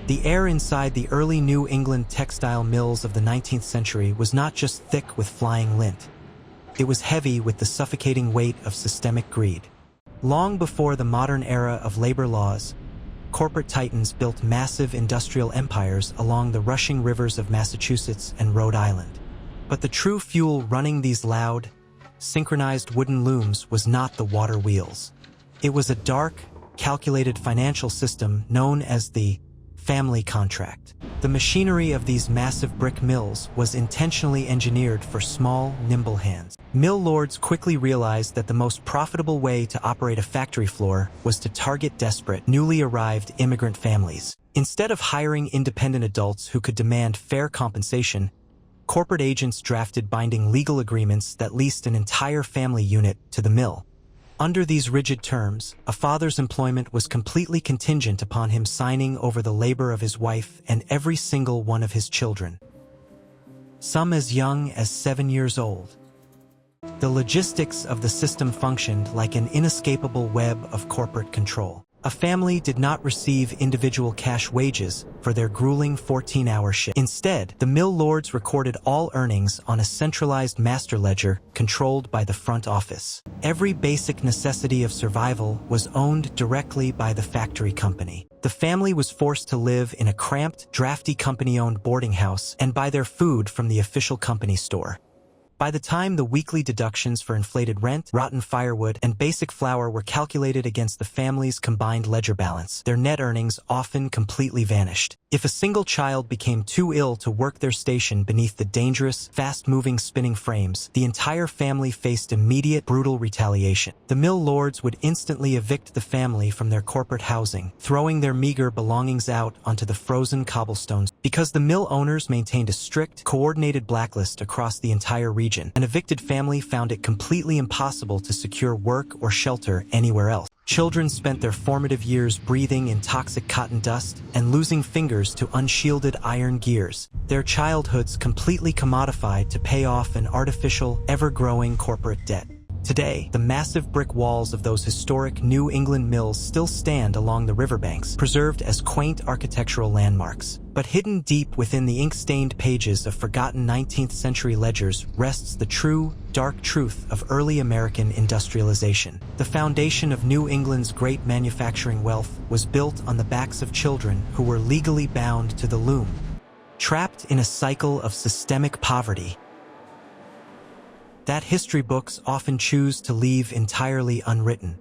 The air inside the early New England textile mills of the 19th century was not just thick with flying lint. It was heavy with the suffocating weight of systemic greed. Long before the modern era of labor laws, corporate titans built massive industrial empires along the rushing rivers of Massachusetts and Rhode Island. But the true fuel running these loud, synchronized wooden looms was not the water wheels. It was a dark, calculated financial system known as the family contract. The machinery of these massive brick mills was intentionally engineered for small, nimble hands. Mill lords quickly realized that the most profitable way to operate a factory floor was to target desperate, newly arrived immigrant families. Instead of hiring independent adults who could demand fair compensation, corporate agents drafted binding legal agreements that leased an entire family unit to the mill. Under these rigid terms, a father's employment was completely contingent upon him signing over the labor of his wife and every single one of his children, some as young as 7 years old. The logistics of the system functioned like an inescapable web of corporate control. A family did not receive individual cash wages for their grueling 14-hour shift. Instead, the mill lords recorded all earnings on a centralized master ledger controlled by the front office. Every basic necessity of survival was owned directly by the factory company. The family was forced to live in a cramped, drafty company-owned boarding house and buy their food from the official company store. By the time the weekly deductions for inflated rent, rotten firewood, and basic flour were calculated against the family's combined ledger balance, their net earnings often completely vanished. If a single child became too ill to work their station beneath the dangerous, fast-moving spinning frames, the entire family faced immediate, brutal retaliation. The mill lords would instantly evict the family from their corporate housing, throwing their meager belongings out onto the frozen cobblestones. Because the mill owners maintained a strict, coordinated blacklist across the entire region, an evicted family found it completely impossible to secure work or shelter anywhere else. Children spent their formative years breathing in toxic cotton dust and losing fingers to unshielded iron gears, their childhoods completely commodified to pay off an artificial, ever-growing corporate debt. Today, the massive brick walls of those historic New England mills still stand along the riverbanks, preserved as quaint architectural landmarks. But hidden deep within the ink-stained pages of forgotten 19th century ledgers rests the true, dark truth of early American industrialization. The foundation of New England's great manufacturing wealth was built on the backs of children who were legally bound to the loom, trapped in a cycle of systemic poverty that history books often choose to leave entirely unwritten.